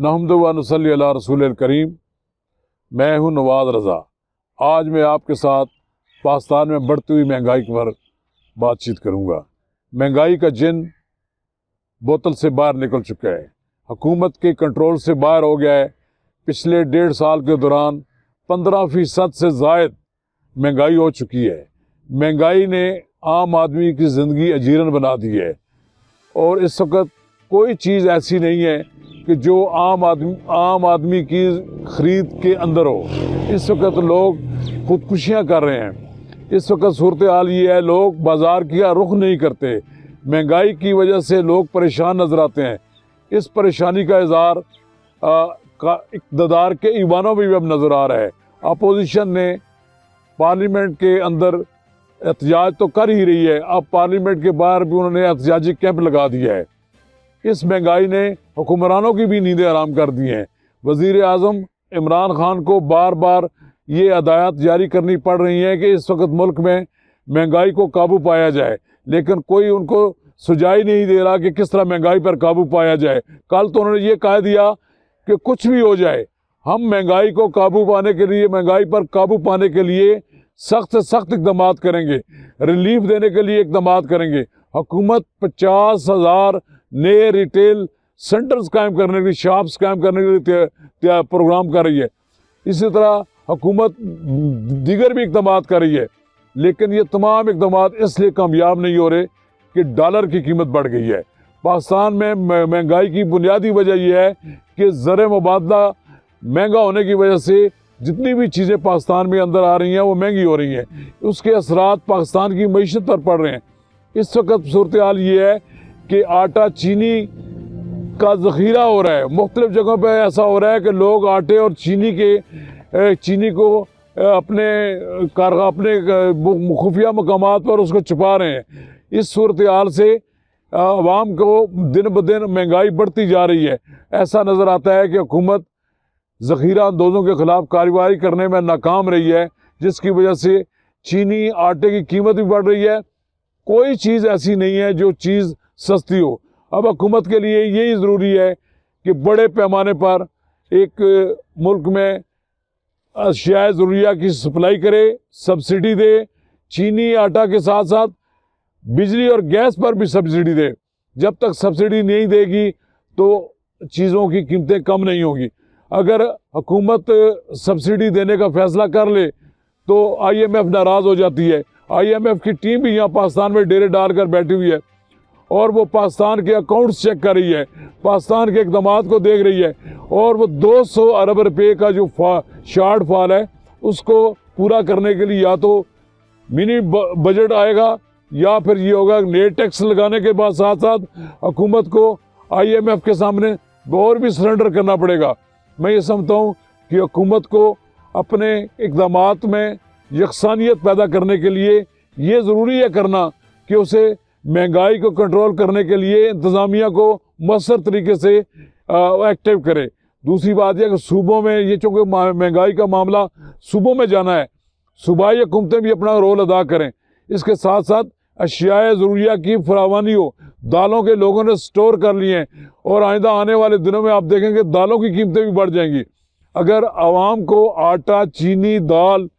नहमदु व नसल्ली अला रसूलिल करीम। मैं हूँ नवाज़ रज़ा। आज मैं आपके साथ पाकिस्तान में बढ़ती हुई महंगाई पर बातचीत करूँगा। महंगाई का जिन बोतल से बाहर निकल चुका है, हुकूमत के कंट्रोल से बाहर हो गया है। पिछले 1.5 साल के दौरान 15% से ज़ायद महंगाई हो चुकी है। महंगाई ने आम आदमी की ज़िंदगी अजीरन बना दी है और इस वक्त कोई चीज़ ऐसी नहीं है कि जो आम आदमी की ख़रीद के अंदर हो। इस वक्त लोग खुदकुशियाँ कर रहे हैं। इस वक्त सूरत हाल ये है, लोग बाज़ार का रुख नहीं करते। महंगाई की वजह से लोग परेशान नज़र आते हैं। इस परेशानी का इज़हार इक़्तिदार के ईवानों में भी अब नज़र आ रहा है। अपोजिशन ने पार्लियामेंट के अंदर एहतजाज तो कर ही रही है, अब पार्लियामेंट के बाहर भी उन्होंने एहतजाजी कैंप लगा दिया है। इस महंगाई ने हुक्मरानों की भी नींदें हराम कर दी हैं। वज़ीर आज़म इमरान खान को बार बार ये हदायत जारी करनी पड़ रही है कि इस वक्त मुल्क में महंगाई को काबू पाया जाए, लेकिन कोई उनको सुझाई नहीं दे रहा कि किस तरह महंगाई पर काबू पाया जाए। कल तो उन्होंने ये कह दिया कि कुछ भी हो जाए, हम महंगाई को काबू पाने के लिए, महंगाई पर काबू पाने के लिए सख्त से सख्त इक़दाम करेंगे, रिलीफ देने के लिए इक़दाम करेंगे। हुकूमत 50,000 नए रिटेल सेंटर्स कायम करने के लिए, शॉप्स कायम करने के लिए प्रोग्राम कर रही है। इसी तरह हुकूमत दीगर भी इक़दाम कर रही है, लेकिन ये तमाम इक़दाम इसलिए कामयाब नहीं हो रहे कि डॉलर की कीमत बढ़ गई है। पाकिस्तान में महंगाई की बुनियादी वजह यह है कि ज़र मुबादला महंगा होने की वजह से जितनी भी चीज़ें पाकिस्तान में अंदर आ रही हैं वो महंगी हो रही हैं। उसके असरात पाकिस्तान की मईशत पर पड़ रहे हैं। इस वक्त सूरत हाल ये है कि आटा चीनी का ज़ख़ीरा हो रहा है। मुख्तलिफ़ जगहों पर ऐसा हो रहा है कि लोग आटे और चीनी को अपने खुफिया मकामात पर उसको छुपा रहे हैं। इस सूरत हाल से आवाम को दिन ब दिन महंगाई बढ़ती जा रही है। ऐसा नज़र आता है कि हुकूमत ज़ख़ीरा अंदोज़ों के ख़िलाफ़ कार्रवाई करने में नाकाम रही है, जिसकी वजह से चीनी आटे की कीमत भी बढ़ रही है। कोई चीज़ ऐसी नहीं है जो चीज़ सस्ती हो। अब हुकूमत के लिए यही ज़रूरी है कि बड़े पैमाने पर एक मुल्क में अशिया ज़रूरिया की सप्लाई करे, सब्सिडी दे। चीनी आटा के साथ साथ बिजली और गैस पर भी सब्सिडी दे। जब तक सब्सिडी नहीं देगी तो चीज़ों की कीमतें कम नहीं होगी। अगर हुकूमत सब्सिडी देने का फ़ैसला कर ले तो IMF नाराज़ हो जाती है। IMF की टीम भी यहाँ पाकिस्तान में डेरे डाल कर बैठी हुई है और वो पाकिस्तान के अकाउंट्स चेक कर रही है, पाकिस्तान के इक़दामात को देख रही है और वो 200 अरब रुपये का जो शॉर्ट फॉल है उसको पूरा करने के लिए या तो मिनी बजट आएगा या फिर ये होगा नए टैक्स लगाने के बाद साथ साथ हुकूमत को IMF के सामने और भी सरेंडर करना पड़ेगा। मैं ये समझता हूँ कि हुकूमत को अपने इक़दामात में यकसानियत पैदा करने के लिए ये ज़रूरी है करना कि उसे महंगाई को कंट्रोल करने के लिए इंतज़ामिया को मौसर तरीके से एक्टिव करे। दूसरी बात यह कि सूबों में ये चूँकि महंगाई का मामला सूबों में जाना है, सूबाई हुकूमतें भी अपना रोल अदा करें। इसके साथ साथ अशियाए ज़रूरिया की फरावानी हो। दालों के लोगों ने स्टोर कर लिए हैं और आइंदा आने वाले दिनों में आप देखेंगे दालों की कीमतें भी बढ़ जाएंगी। अगर आवाम को आटा, चीनी, दाल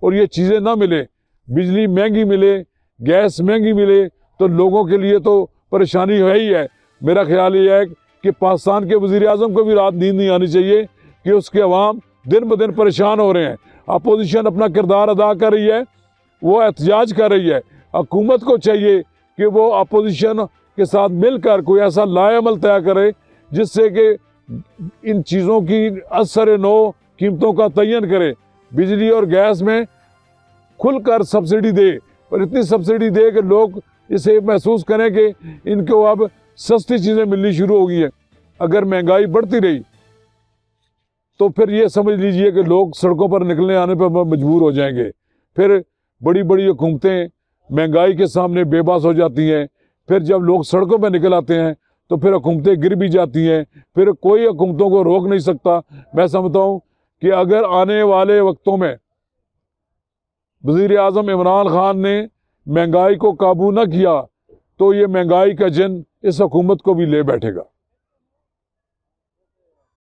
और ये चीज़ें ना मिले, बिजली महंगी मिले, गैस महंगी मिले, तो लोगों के लिए तो परेशानी है ही है। मेरा ख्याल ये है कि पाकिस्तान के वज़ीर आज़म को भी रात नींद नहीं आनी चाहिए कि उसके अवाम दिन ब दिन परेशान हो रहे हैं। अपोजिशन अपना किरदार अदा कर रही है, वो एहतजाज कर रही है। हुकूमत को चाहिए कि वो अपोजिशन के साथ मिलकर कोई ऐसा लाएअमल तय करे जिससे कि इन चीज़ों की असर नो कीमतों का तयन करे। बिजली और गैस में खुलकर सब्सिडी दे और इतनी सब्सिडी दे कि लोग इसे महसूस करें कि इनको अब सस्ती चीज़ें मिलनी शुरू हो गई हैं। अगर महंगाई बढ़ती रही तो फिर ये समझ लीजिए कि लोग सड़कों पर निकलने आने पर मजबूर हो जाएंगे। फिर बड़ी बड़ी हुकूमतें महंगाई के सामने बेबस हो जाती हैं। फिर जब लोग सड़कों पर निकल आते हैं तो फिर हुकूमतें गिर भी जाती हैं। फिर कोई हुकूमतों को रोक नहीं सकता। मैं समझता हूँ कि अगर आने वाले वक्तों में वज़ीर आज़म इमरान खान ने महंगाई को काबू न किया तो ये महंगाई का जिन इस हुकूमत को भी ले बैठेगा।